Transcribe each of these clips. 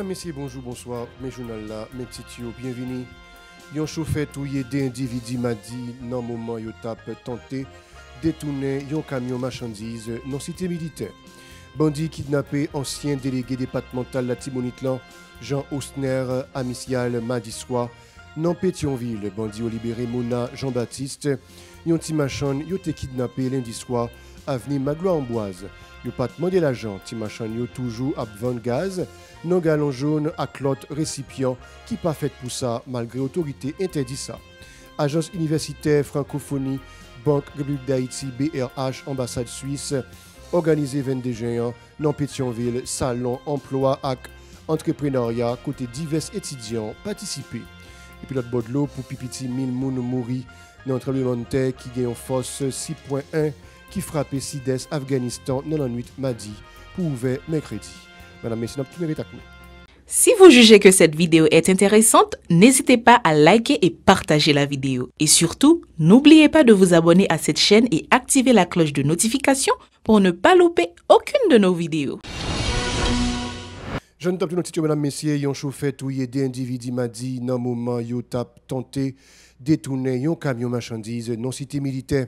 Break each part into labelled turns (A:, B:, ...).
A: Mesdames, Messieurs, bonjour, bonsoir, mes journal là, mes petits yo, bienvenue. Yon chauffeur touye d'individus m'a dit, dans moment yo tape tenté détourner yon camion marchandise non cité militaire. Bandit kidnappé ancien délégué départemental la Tibonitlan, Jean Osner Amicial mardi soir, non Pétionville. Bandit au libéré Mona Jean-Baptiste, yon timachan yo te kidnappé lundi soir, avenue Magloire-Amboise. Yo pas demandé l'agent, timachan yo toujours à vendre gaz, non galon jaune à clotte récipient qui pas fait pour ça malgré autorité interdit ça. Agence universitaire francophonie, Banque République d'Haïti, BRH, ambassade suisse, organisé 22 juin dans Pétionville, salon emploi et entrepreneuriat côté divers étudiants participés. Et puis l'autre bord de l'eau pour Pipiti 1000 moun mouri dans un tremblement de terre qui gagne en force 6.1 qui frappait Sides Afghanistan dans la nuit mardi pour ouvert mercredi. Madame, messieurs, notre mérite à nous.
B: Si vous jugez que cette vidéo est intéressante, n'hésitez pas à liker et partager la vidéo. Et surtout, n'oubliez pas de vous abonner à cette chaîne et activer la cloche de notification pour ne pas louper aucune de nos vidéos.
A: Je ne tape tout mesdames, messieurs, yon chauffeur touye des individus m'a dit, dans moment yo tap tenté détourner yon camion marchandise non cité militaire.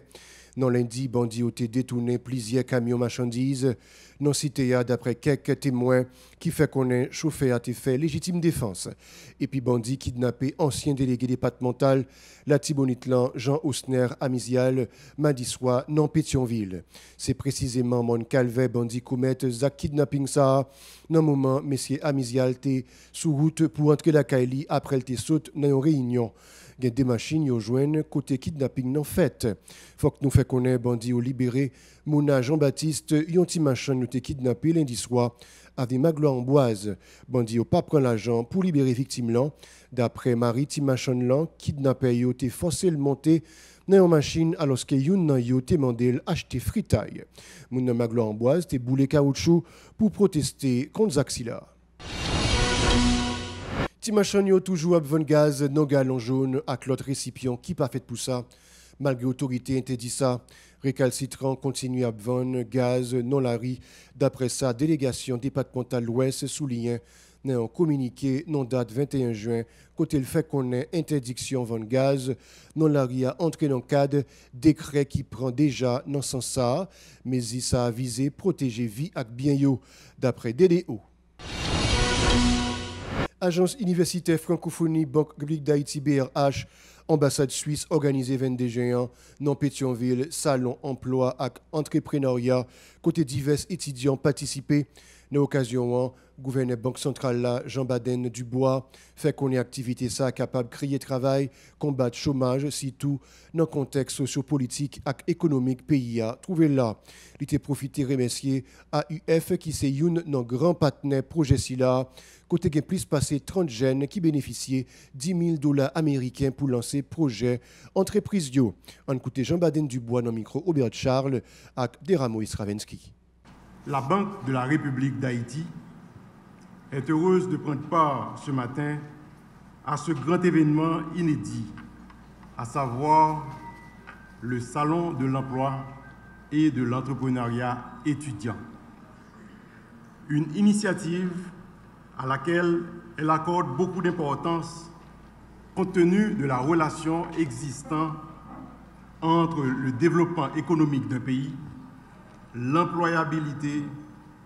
A: Non lundi, bandit ont détourné plusieurs camions marchandises non cité d'après quelques témoins qui fait qu'on est chauffeur a été fait légitime défense. Et puis bandit kidnappé ancien délégué départemental la Tibonitlan Jean Osner Amisial mardi soir non Pétionville. C'est précisément mon calvaire bandit commet Zach kidnapping ça dans moment messieurs Amisial té sous route pour entrer la Kaili après le té saute dans une réunion. Il y a des machines qui joignent côté kidnapping non fait. Faut que nous fait connaître bandit au libéré Mona Jean-Baptiste yon ti machin nous te kidnappé lundi soir avec Magloire-Amboise. Bandit au pas prend l'argent pour libérer victime là. D'après Marie ti machin là kidnappé yo te forcé le monter dans une machine alors que yon nan yo te mandé acheter fritaille. Mona Magloire-Amboise te boulé caoutchouc pour protester contre Zaxila. Timachan yo toujours à vendre gaz non galon jaune à l'autre récipient qui pas fait pour ça. Malgré l'autorité interdit ça, récalcitrant continue à vendre gaz non la riz. D'après sa délégation départementale l'Ouest souligne dans un communiqué non date 21 juin côté le fait qu'on ait interdiction vendre gaz non la riz a entré dans le cadre décret qui prend déjà dans sens ça mais il ça a visé protéger vie et bien yo d'après DDO. Agence universitaire francophonie, Banque République d'Haïti, BRH, ambassade suisse organisée 22 juin dans Pétionville, salon emploi et entrepreneuriat, côté divers étudiants participés. Dans l'occasion, gouverneur Banque centrale là, Jean Baden Dubois, fait qu'on ait activité ça capable de créer travail, combattre chômage, surtout dans le contexte sociopolitique et économique pays a trouvé là. Il était profité remercier AUF qui c'est une non grand partenaire projet SILA, côté qui plus passé 30 jeunes qui bénéficiaient $10,000 américains pour lancer projet entreprise yo. On écoute Jean Baden Dubois dans le micro Aubert Charles avec Deramo Isravensky.
C: La Banque de la République d'Haïti est heureuse de prendre part ce matin à ce grand événement inédit, à savoir le Salon de l'emploi et de l'entrepreneuriat étudiant. Une initiative à laquelle elle accorde beaucoup d'importance compte tenu de la relation existant entre le développement économique d'un pays, l'employabilité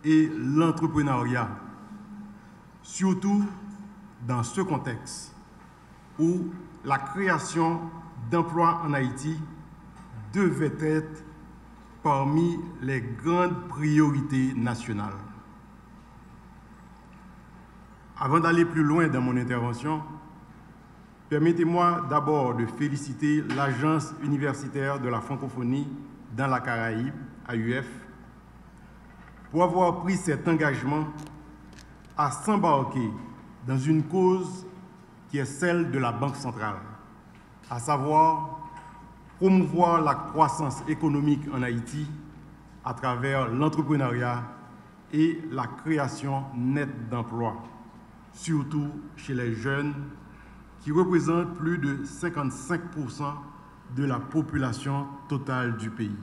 C: et l'entrepreneuriat, surtout dans ce contexte où la création d'emplois en Haïti devait être parmi les grandes priorités nationales. Avant d'aller plus loin dans mon intervention, permettez-moi d'abord de féliciter l'Agence universitaire de la francophonie dans la Caraïbe, AUF, pour avoir pris cet engagement à s'embarquer dans une cause qui est celle de la Banque centrale, à savoir promouvoir la croissance économique en Haïti à travers l'entrepreneuriat et la création nette d'emplois, surtout chez les jeunes qui représentent plus de 55% de la population totale du pays.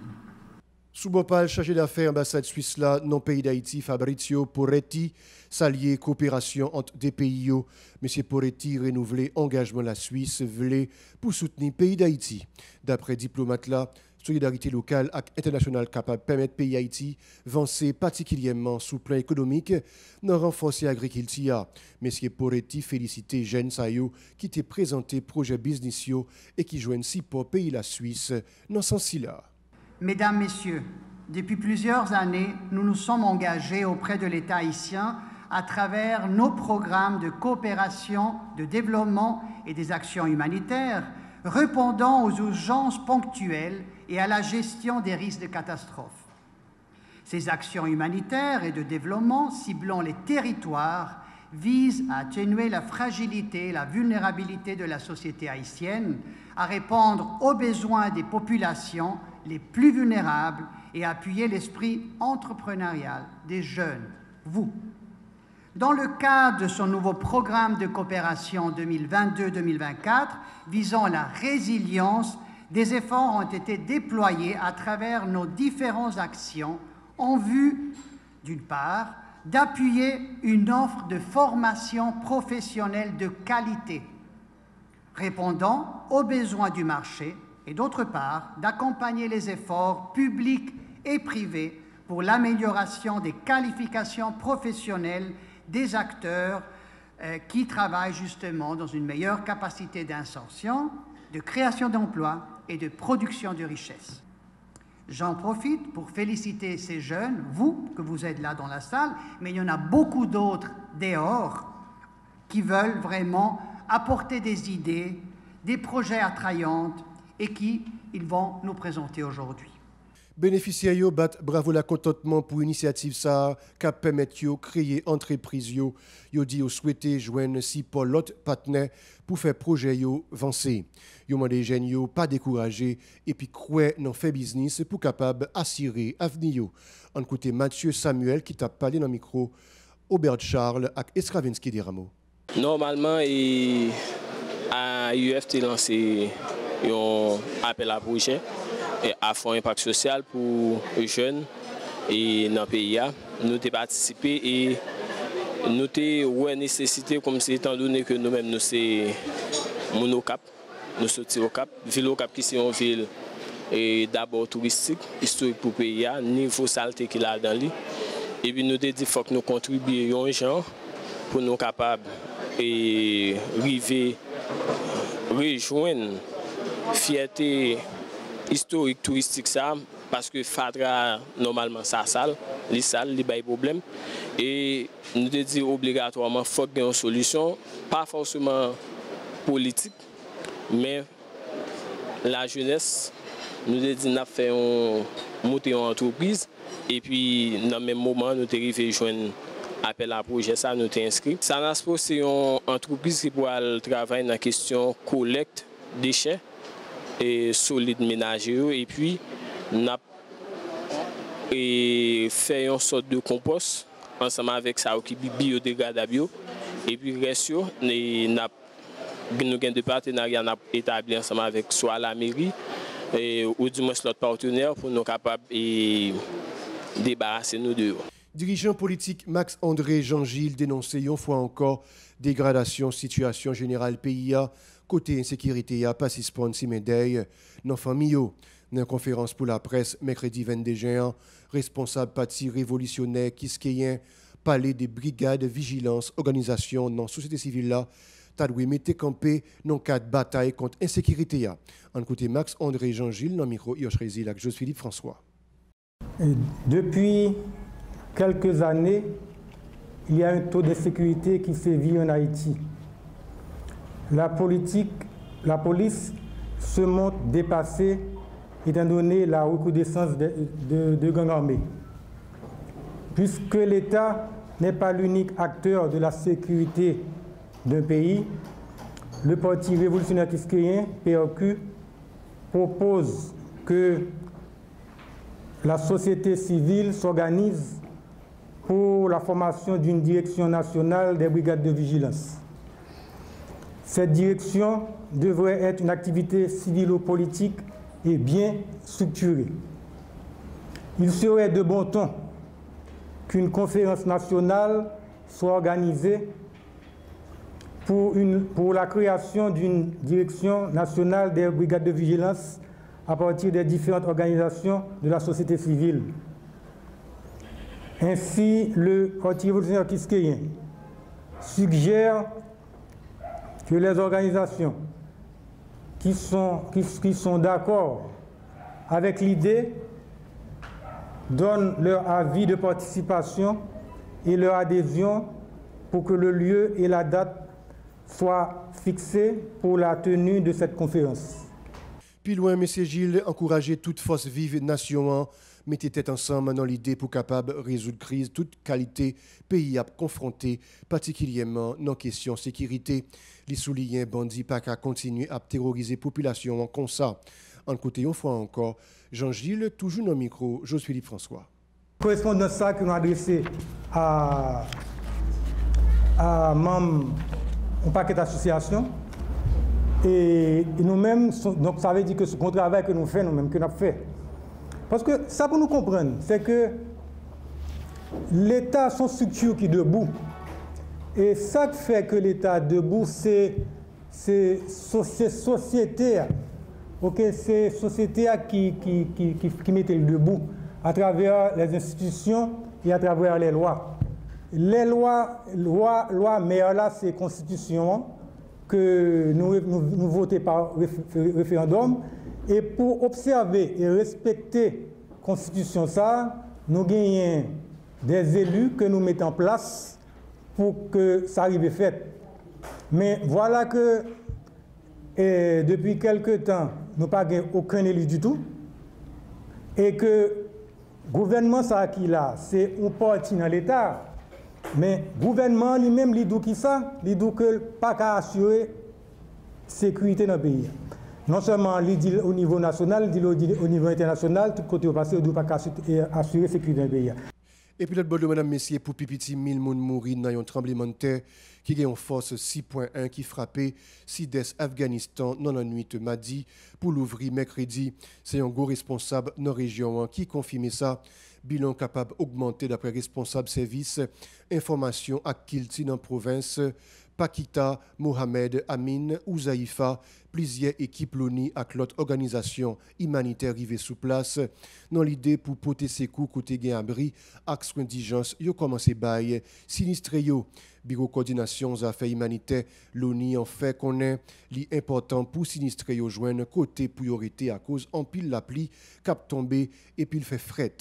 A: Sous Bopal, chargé d'affaires ambassade suisse là, non pays d'Haïti, Fabrizio Poretti, s'allier coopération entre des pays. M. Poretti renouvelé engagement la Suisse voulait pour soutenir pays d'Haïti. D'après diplomate là, solidarité locale et internationale capable de permettre pays Haïti avancer particulièrement sous plan économique, non renforcer l'agriculture. M. Poretti félicité Jeanne Sayo qui t'a présenté projet business et qui joignent si pour pays la Suisse dans ce sens-là.
D: Mesdames, Messieurs, depuis plusieurs années, nous nous sommes engagés auprès de l'État haïtien à travers nos programmes de coopération, de développement et des actions humanitaires, répondant aux urgences ponctuelles et à la gestion des risques de catastrophes. Ces actions humanitaires et de développement ciblant les territoires visent à atténuer la fragilité et la vulnérabilité de la société haïtienne, à répondre aux besoins des populations les plus vulnérables et appuyer l'esprit entrepreneurial des jeunes, vous. Dans le cadre de son nouveau programme de coopération 2022-2024 visant la résilience, des efforts ont été déployés à travers nos différentes actions en vue, d'une part, d'appuyer une offre de formation professionnelle de qualité, répondant aux besoins du marché, et d'autre part, d'accompagner les efforts publics et privés pour l'amélioration des qualifications professionnelles des acteurs qui travaillent justement dans une meilleure capacité d'insertion, de création d'emplois et de production de richesses. J'en profite pour féliciter ces jeunes, vous, que vous êtes là dans la salle, mais il y en a beaucoup d'autres dehors qui veulent vraiment apporter des idées, des projets attrayants et qui ils vont nous présenter aujourd'hui.
A: Bénéficiaires yo bat bravo la contentement pour initiative ça qui permet de créer entreprise yo dit souhaité joindre si pour l'autre partenaire pour faire projet yo avancer. Yo mandé jeunes yo pas décourager et puis croire dans fait business pour capable assurer avenir yo. En côté Mathieu Samuel qui t'a parlé dans le micro Aubert Charles avec Eskravinsky des Rameaux.
E: Normalement à UF a lancé un appel à projet et à fond impact social pour les jeunes et dans le pays. Nous avons participé et nous avons nécessité, comme c'est étant donné que nous-mêmes nous sommes monocap, nous sommes au Cap, ville au Cap qui est une ville d'abord touristique, historique pour le pays, niveau saleté qu'il a dans lui. Et puis nous avons dit qu'il faut que nous contribuions aux gens pour nous capables et arriver rejoindre fierté historique touristique ça parce que Fadra normalement ça sale, les salles, les bail problème et nous te dit obligatoirement faut qu'il y ait une solution pas forcément politique mais la jeunesse nous te dit n'a fait monter une entreprise et puis dans le même moment nous te arrivé joindre appel à projet ça nous t'es inscrit. Sanaspo c'est une entreprise qui pourra travailler dans la question collecte déchets et solides ménagers et puis n'a fait une sorte de compost ensemble avec ça qui biodégradable et puis reste nous avons des partenariats établis ensemble avec soit la mairie ou du moins l'autre partenaire pour nous capables et débarrasser nous de.
A: Dirigeant politique Max-André Jean-Gilles dénonçait une fois encore dégradation situation générale pays côté insécurité pas suspendre si médaille dans famille. Dans une conférence pour la presse mercredi 22 juin, responsable parti révolutionnaire Kiskeyen palais des brigades de vigilance organisation dans la société civile là t'a dû mettre campé dans cadre bataille contre insécurité. En côté Max-André Jean-Gilles dans micro Yoshrésil avec José-Philippe François.
F: Depuis quelques années, il y a un taux d'insécurité qui sévit en Haïti. La police se montre dépassée étant donné la recrudescence de gangs armés. Puisque l'État n'est pas l'unique acteur de la sécurité d'un pays, le Parti révolutionnaire kiskeyen, PRQ, propose que la société civile s'organise pour la formation d'une direction nationale des brigades de vigilance. Cette direction devrait être une activité civilo-politique et bien structurée. il serait de bon ton qu'une conférence nationale soit organisée pour la création d'une direction nationale des brigades de vigilance à partir des différentes organisations de la société civile. Ainsi, le Parti révolutionnaire kiskeyen suggère que les organisations qui sont d'accord avec l'idée donnent leur avis de participation et leur adhésion pour que le lieu et la date soient fixés pour la tenue de cette conférence.
A: Puis loin, M. Gilles, encourager toute force vive nation, mettez tête ensemble dans l'idée pour capable résoudre crise, toute qualité pays à confronter, particulièrement dans question sécurité. Les souliers bandits pas qu'à continuer à terroriser la population comme ça. En côté, une fois encore, Jean-Gilles, toujours dans le micro, José-Philippe François.
F: Correspondant ça que nous adressé à membres un paquet d'associations et nous-mêmes, donc ça veut dire que ce travail que nous faisons, nous-mêmes, que nous avons fait. Parce que ça, pour nous comprendre, c'est que l'État, son structure qui est debout, et ça qui fait que l'État est debout, c'est société, okay? C'est société qui met le debout à travers les institutions et à travers les lois. Les lois mais là, c'est constitution que nous votons par référendum. Et pour observer et respecter la constitution, ça, nous gagnons des élus que nous mettons en place pour que ça arrive fait. Mais voilà que depuis quelque temps, nous n'avons aucun élu du tout. Et que le gouvernement, ça qui là, c'est un parti dans l'État. Mais le gouvernement lui-même, il dit ça, il dit que pas qu'à assurer la sécurité dans le pays. Non seulement il dit au niveau national, il dit au niveau international, tout côté au passé, il ne doit pas assurer la sécurité dans le pays.
A: Et puis l'autre bord de madame messieurs, pour pipiti 1000 personnes mourir dans un tremblement de terre qui a une force 6.1 qui frappait Sud-Est Afghanistan dans la nuit mardi pour l'ouvrir mercredi. C'est un gros responsable dans la région qui confirme ça. Bilan capable d'augmenter d'après responsable service. Information à Kilti dans la province. Pakita, Mohamed, Amin, Ouzaïfa, plusieurs équipes l'ONI avec l'autre organisation humanitaire arrivée sous place. Dans l'idée pour porter ses coups côté gain abri, axe indigence, yo commencé bail, sinistré yo. Bureau coordination des affaires humanitaires, l'ONI en fait connaît l'important pour sinistrer yo joindre côté priorité à cause en pile la pluie cap tombé et puis il fait fret.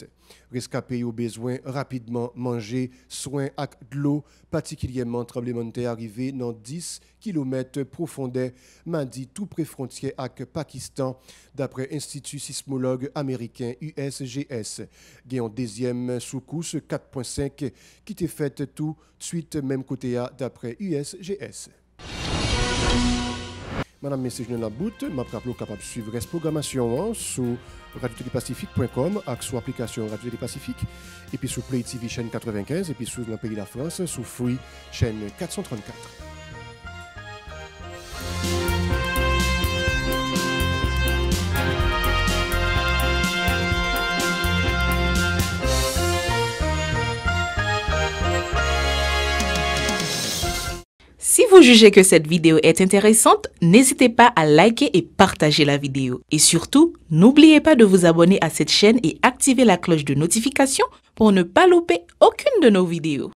A: Rescapé yo besoin rapidement manger, soins avec de l'eau, particulièrement tremblement de terre arrivé dans 10 km profondeur, mardi tout près frontière avec Pakistan, d'après Institut sismologue américain USGS. Il y a une deuxième secousse 4.5 qui était faite tout de suite même côté A d'après USGS. Madame, Messieurs, je la bout, je suis capable de suivre la programmation sur radiotélépacifique.com avec sur l'application Radio Télé Pacifique et puis sur Play TV chaîne 95 et puis sur le pays de la France sur Free chaîne 434.
B: Si vous jugez que cette vidéo est intéressante, n'hésitez pas à liker et partager la vidéo. Et surtout, n'oubliez pas de vous abonner à cette chaîne et activer la cloche de notification pour ne pas louper aucune de nos vidéos.